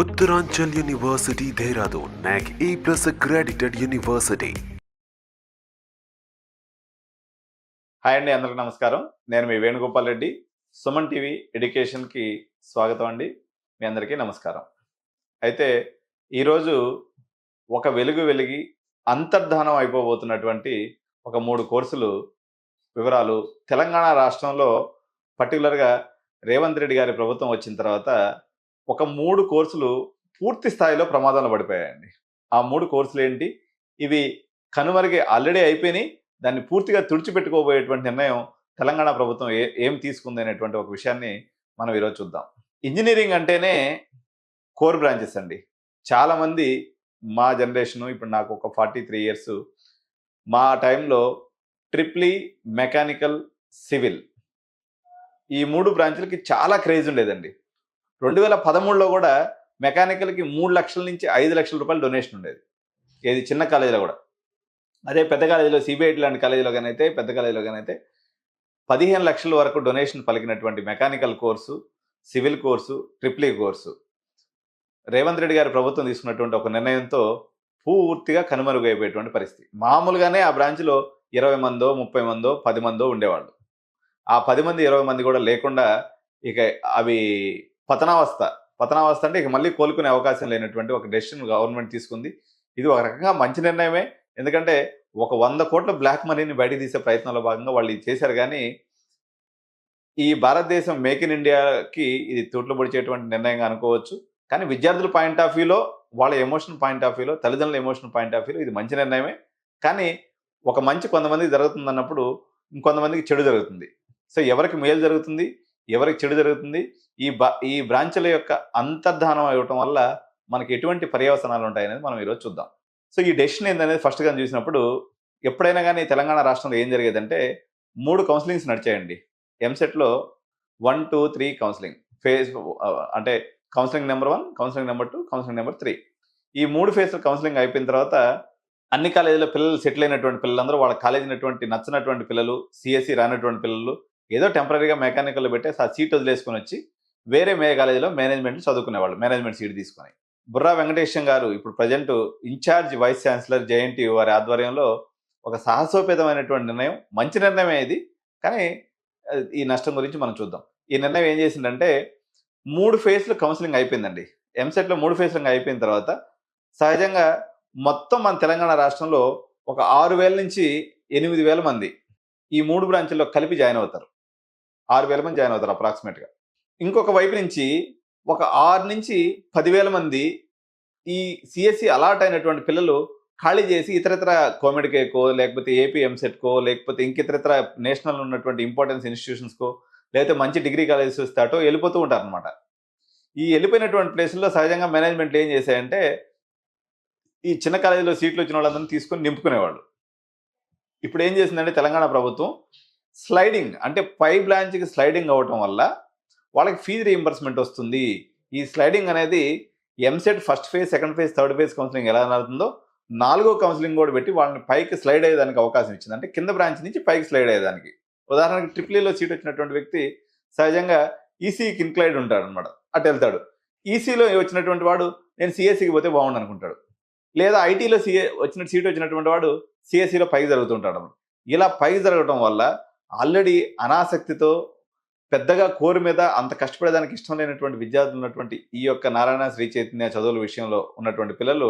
Uttaranchal University, Dehradun, NAC A+ accredited university. Hi అండి, అందరికీ నమస్కారం. నేను మీ వేణుగోపాల్ రెడ్డి. సుమన్ టీవీ ఎడ్యుకేషన్కి స్వాగతం అండి. మీ అందరికీ నమస్కారం. అయితే ఈరోజు ఒక వెలుగు వెలిగి అంతర్ధానం అయిపోబోతున్నటువంటి ఒక 3 కోర్సులు వివరాలు తెలంగాణ రాష్ట్రంలో పర్టికులర్గా రేవంత్ రెడ్డి గారి ప్రభుత్వం వచ్చిన తర్వాత ఒక 3 కోర్సులు పూర్తి స్థాయిలో ప్రమాదంలో పడిపోయాయండి. ఆ 3 కోర్సులు ఏంటి? ఇవి కనుమరుగి ఆల్రెడీ అయిపోయినాయి. దాన్ని పూర్తిగా తుడిచిపెట్టుకోబోయేటువంటి నిర్ణయం తెలంగాణ ప్రభుత్వం ఏం తీసుకుంది అనేటువంటి ఒక విషయాన్ని మనం ఈరోజు చూద్దాం. ఇంజనీరింగ్ అంటేనే కోర్ బ్రాంచెస్ అండి. చాలామంది మా జనరేషను, ఇప్పుడు నాకు ఒక 43 ఇయర్స్, మా టైంలో ట్రిప్లీ, మెకానికల్, సివిల్ ఈ 3 బ్రాంచ్లకి చాలా క్రేజ్ ఉండేదండి. 2013లో కూడా మెకానికల్కి 3 లక్షల నుంచి 5 లక్షల రూపాయలు డొనేషన్ ఉండేది. ఏది చిన్న కాలేజీలో కూడా. అదే పెద్ద కాలేజీలో సిబిఐటి లాంటి కాలేజీలో కానైతే, పెద్ద కాలేజీలో కానైతే 15 లక్షల వరకు డొనేషన్ పలికినటువంటి mechanical course, civil course, triple E course Revanth Reddy గారి ప్రభుత్వం తీసుకున్నటువంటి ఒక నిర్ణయంతో పూర్తిగా కనుమరుగైపోయేటువంటి పరిస్థితి. మామూలుగానే ఆ బ్రాంచ్లో 20 మందో, 30 మందో, 10 మందో ఉండేవాళ్ళు. ఆ 10 మంది, 20 మంది కూడా లేకుండా ఇక అవి పతనావస్థ అంటే ఇక మళ్ళీ కోలుకునే అవకాశం లేనటువంటి ఒక డెసిషన్ గవర్నమెంట్ తీసుకుంది. ఇది ఒక రకంగా మంచి నిర్ణయమే. ఎందుకంటే ఒక 100 కోట్ల బ్లాక్ మనీని బయటకు తీసే ప్రయత్నంలో భాగంగా వాళ్ళు ఇది చేశారు. కానీ ఈ భారతదేశం మేక్ ఇన్ ఇండియాకి ఇది తూట్లు పొడిచేటువంటి నిర్ణయంగా అనుకోవచ్చు. కానీ విద్యార్థుల పాయింట్ ఆఫ్ వ్యూలో, వాళ్ళ ఎమోషనల్ పాయింట్ ఆఫ్ వ్యూలో, తల్లిదండ్రుల ఎమోషనల్ పాయింట్ ఆఫ్ వ్యూలో ఇది మంచి నిర్ణయమే. కానీ ఒక మంచి కొంతమందికి జరుగుతుంది అన్నప్పుడు ఇంకొంతమందికి చెడు జరుగుతుంది. సో ఎవరికి మేలు జరుగుతుంది, ఎవరికి చెడు జరుగుతుంది, ఈ బ్రాంచ్ల యొక్క అంతర్ధానం అవ్వటం వల్ల మనకి ఎటువంటి పర్యవసనాలు ఉంటాయనేది మనం ఈరోజు చూద్దాం. సో ఈ డెసిషన్ ఏందనేది ఫస్ట్గా చూసినప్పుడు, ఎప్పుడైనా కానీ తెలంగాణ రాష్ట్రంలో ఏం జరిగేదంటే 3 కౌన్సిలింగ్స్ నడిచాయండి. ఎంసెట్లో 1, 2, 3 కౌన్సిలింగ్ ఫేజ్, అంటే counselling number 1, counselling number 2, counselling number 3. ఈ 3 ఫేజ్ల కౌన్సిలింగ్ అయిపోయిన తర్వాత అన్ని కాలేజీలో పిల్లలు సెటిల్ అయినటువంటి పిల్లలందరూ, వాళ్ళ కాలేజీ నచ్చినటువంటి పిల్లలు, సిఎస్సి రానటువంటి పిల్లలు ఏదో టెంపరీగా మెకానికల్లో పెట్టేసి ఆ సీట్ వదిలేసుకొని వచ్చి వేరే కాలేజీలో మేనేజ్మెంట్ చదువుకునేవాళ్ళు, మేనేజ్మెంట్ సీట్ తీసుకొని. బుర్రా వెంకటేశం గారు ఇప్పుడు present in charge vice chancellor JNTU వారి ఆధ్వర్యంలో ఒక సాహసోపేతమైనటువంటి నిర్ణయం, మంచి నిర్ణయమే ఇది. కానీ ఈ నష్టం గురించి మనం చూద్దాం. ఈ నిర్ణయం ఏం చేసిందంటే 3 ఫేజ్లు కౌన్సిలింగ్ అయిపోయిందండి. ఎంసెట్లో 3 ఫేజ్లు అయిపోయిన తర్వాత సహజంగా మొత్తం మన తెలంగాణ రాష్ట్రంలో ఒక 6,000 నుంచి 8,000 మంది ఈ 3 బ్రాంచ్ల్లో కలిపి జాయిన్ అవుతారు. 6,000 మంది జాయిన్ అవుతారు అప్రాక్సిమేట్గా. ఇంకొక వైపు నుంచి ఒక 6 నుంచి 10,000 మంది ఈ సిఎస్సి అలాట్ అయినటువంటి పిల్లలు ఖాళీ చేసి ఇతరత్ర కోమెడ్కేకో, లేకపోతే ఏపీ ఎంసెట్కో, లేకపోతే ఇంకితరత్ర నేషనల్ ఉన్నటువంటి ఇంపార్టెన్స్ ఇన్స్టిట్యూషన్స్కో, లేకపోతే మంచి డిగ్రీ కాలేజెస్ వస్తాటో వెళ్ళిపోతూ ఉంటారు అనమాట. ఈ వెళ్ళిపోయినటువంటి ప్లేసుల్లో సహజంగా మేనేజ్మెంట్లు ఏం చేశాయంటే ఈ చిన్న కాలేజీలో సీట్లు వచ్చిన వాళ్ళందరినీ తీసుకొని నింపుకునేవాళ్ళు. ఇప్పుడు ఏం చేసిందంటే తెలంగాణ ప్రభుత్వం స్లైడింగ్, అంటే పై బ్రాంచ్కి స్లైడింగ్ అవ్వటం వల్ల వాళ్ళకి ఫీజు రీయింబర్స్మెంట్ వస్తుంది. ఈ స్లైడింగ్ అనేది EAMCET first phase, second phase, third phase counselling ఎలా నడుతుందో 4వ కౌన్సిలింగ్ కూడా పెట్టి వాళ్ళని పైకి స్లైడ్ అయ్యేదానికి అవకాశం ఇచ్చింది. అంటే కింద బ్రాంచ్ నుంచి పైకి స్లైడ్ అయ్యేదానికి. ఉదాహరణకి ట్రిప్లీలో సీట్ వచ్చినటువంటి వ్యక్తి సహజంగా ఈసీకి ఇన్క్లైడ్ ఉంటాడు అనమాట, అటు వెళ్తాడు. ఈసీలో వచ్చినటువంటి వాడు నేను సిఎస్సికి పోతే బాగుండు అనుకుంటాడు. లేదా ఐటీలో సీట్ వచ్చినటువంటి వాడు సిఎస్సిలో పైకి జరుగుతుంటాడు అనమాట. ఇలా పైకి జరగడం వల్ల ఆల్రెడీ అనాసక్తితో పెద్దగా కోరు మీద అంత కష్టపడేదానికి ఇష్టం లేనటువంటి విద్యార్థులు ఉన్నటువంటి ఈ యొక్క నారాయణ శ్రీ చైతన్య చదువుల విషయంలో ఉన్నటువంటి పిల్లలు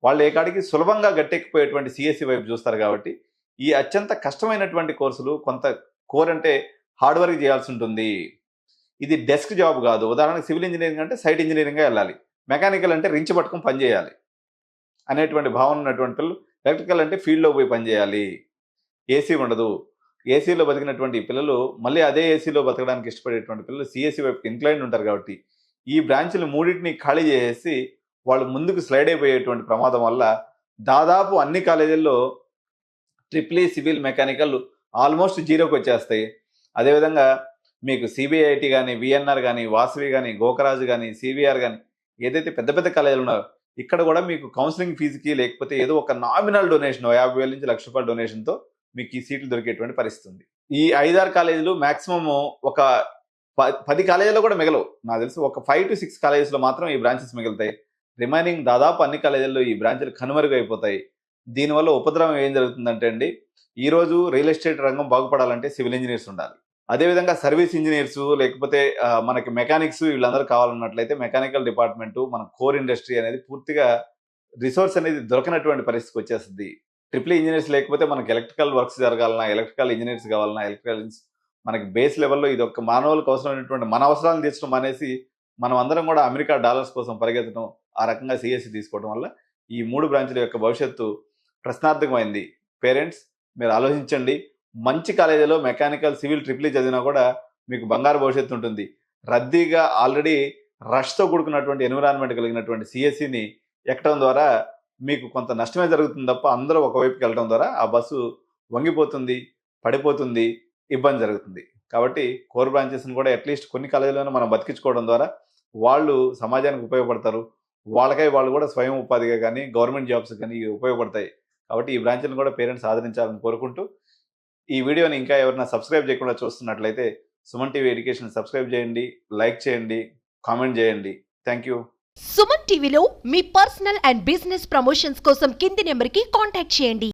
వాళ్ళు ఏకాడికి సులభంగా గట్టెక్కిపోయేటువంటి సిఎస్సి వైపు చూస్తారు. కాబట్టి ఈ అత్యంత కష్టమైనటువంటి కోర్సులు, కొంత కోర్ అంటే హార్డ్ వర్క్ చేయాల్సి ఉంటుంది. ఇది డెస్క్ జాబ్ కాదు. ఉదాహరణకు సివిల్ ఇంజనీరింగ్ అంటే సైట్ ఇంజనీరింగ్గా వెళ్ళాలి, మెకానికల్ అంటే రించి పట్టుకుని పనిచేయాలి అనేటువంటి భావన ఉన్నటువంటి పిల్లలు, ఎలక్ట్రికల్ అంటే ఫీల్డ్లో పోయి పనిచేయాలి, ఏసీ ఉండదు. ఏసీలో బతికినటువంటి పిల్లలు మళ్ళీ అదే ఏసీలో బతకడానికి ఇష్టపడేటువంటి పిల్లలు సిఎస్సి వైపు ఇంక్లైన్ ఉంటారు. కాబట్టి ఈ బ్రాంచ్లు 3టిని ఖాళీ చేసి వాళ్ళు ముందుకు స్లైడ్ అయిపోయేటువంటి ప్రమాదం వల్ల దాదాపు అన్ని కాలేజీల్లో ట్రిప్లీ, సివిల్, మెకానికల్ ఆల్మోస్ట్ జీరోకి వచ్చేస్తాయి. అదేవిధంగా మీకు సిబిఐటి కానీ, విఎన్ఆర్ కానీ, వాసవి కానీ, గోకరాజు కానీ, సివిఆర్ కానీ ఏదైతే పెద్ద పెద్ద కాలేజీలు ఉన్నాయో ఇక్కడ కూడా మీకు కౌన్సిలింగ్ ఫీజుకి లేకపోతే ఏదో ఒక నామినల్ డొనేషన్ 50,000 నుంచి ₹1,00,000 డొనేషన్తో మీకు ఈ సీట్లు దొరికేటువంటి పరిస్థితి ఉంది. ఈ 5-6 కాలేజీలు మాక్సిమం ఒక 10 కాలేజీలో కూడా మిగలవు. నాకు తెలిసి ఒక 5 to 6 కాలేజెస్‌లో మాత్రం ఈ బ్రాంచెస్ మిగులుతాయి. రిమైనింగ్ దాదాపు అన్ని కాలేజీల్లో ఈ బ్రాంచ్‌లు కనుమరుగైపోతాయి. దీనివల్ల ఉపద్రవం ఏం జరుగుతుందంటే అండి, ఈరోజు రియల్ ఎస్టేట్ రంగం బాగుపడాలంటే సివిల్ ఇంజినీర్స్ ఉండాలి. అదేవిధంగా సర్వీస్ ఇంజినీర్స్ లేకపోతే మనకి మెకానిక్స్ వీళ్ళందరూ కావాలన్నట్లయితే మెకానికల్ డిపార్ట్మెంట్ మన కోర్ ఇండస్ట్రీ అనేది పూర్తిగా రిసోర్స్ అనేది దొరకనటువంటి పరిస్థితికి వచ్చేస్తుంది. ట్రిపుల్ ఇంజినీర్స్ లేకపోతే మనకి ఎలక్ట్రికల్ వర్క్స్ జరగాలన్నా, ఎలక్ట్రికల్ ఇంజినీర్స్ కావాలన్నా, మనకి బేస్ లెవెల్‌లో ఇది ఒక మానవులకు అవసరమైనటువంటి మన అవసరాలను తీర్చడం మానేసి, మనం అందరం కూడా అమెరికా డాలర్స్ కోసం పరిగెత్తడం, ఆ రకంగా సీఎస్‌సి తీసుకోవడం వల్ల ఈ 3 బ్రాంచ్‌ల యొక్క భవిష్యత్తు ప్రశ్నార్థకమైంది. పేరెంట్స్ మీరు ఆలోచించండి. మంచి కాలేజీలో మెకానికల్, సివిల్ ట్రిపుల్ ఈ చదివినా కూడా మీకు బంగారు భవిష్యత్తు ఉంటుంది. రద్దీగా ఆల్రెడీ రష్‌తో కూడుకున్నటువంటి ఎన్విరాన్మెంట్ కలిగినటువంటి సీఎస్‌సిని ఎక్కడం ద్వారా మీకు కొంత నష్టమే జరుగుతుంది తప్ప అందరూ ఒకవైపుకి వెళ్ళడం ద్వారా ఆ బస్సు వంగిపోతుంది, పడిపోతుంది, ఇబ్బంది జరుగుతుంది. కాబట్టి కోర్ బ్రాంచెస్‌ని కూడా అట్‌లీస్ట్ కొన్ని కాలేజీల్లోనే మనం బతికించుకోవడం ద్వారా వాళ్ళు సమాజానికి ఉపయోగపడతారు. వాళ్ళకై వాళ్ళు కూడా స్వయం ఉపాధిగా గానీ, గవర్నమెంట్ జాబ్స్ కానీ ఉపయోగపడతాయి. కాబట్టి ఈ బ్రాంచ్‌లను కూడా పేరెంట్స్ ఆదరించాలని కోరుకుంటూ, ఈ వీడియోని ఇంకా ఎవరైనా సబ్స్క్రైబ్ చేయకుండా చూస్తున్నట్లయితే సుమన్ టీవీ ఎడ్యుకేషన్ సబ్స్క్రైబ్ చేయండి, లైక్ చేయండి, కామెంట్ చేయండి. Thank you. సుమన్ టీవీలో మీ పర్సనల్ అండ్ బిజినెస్ ప్రమోషన్స్ కోసం కింది నెంబర్కి కాంటాక్ట్ చేయండి.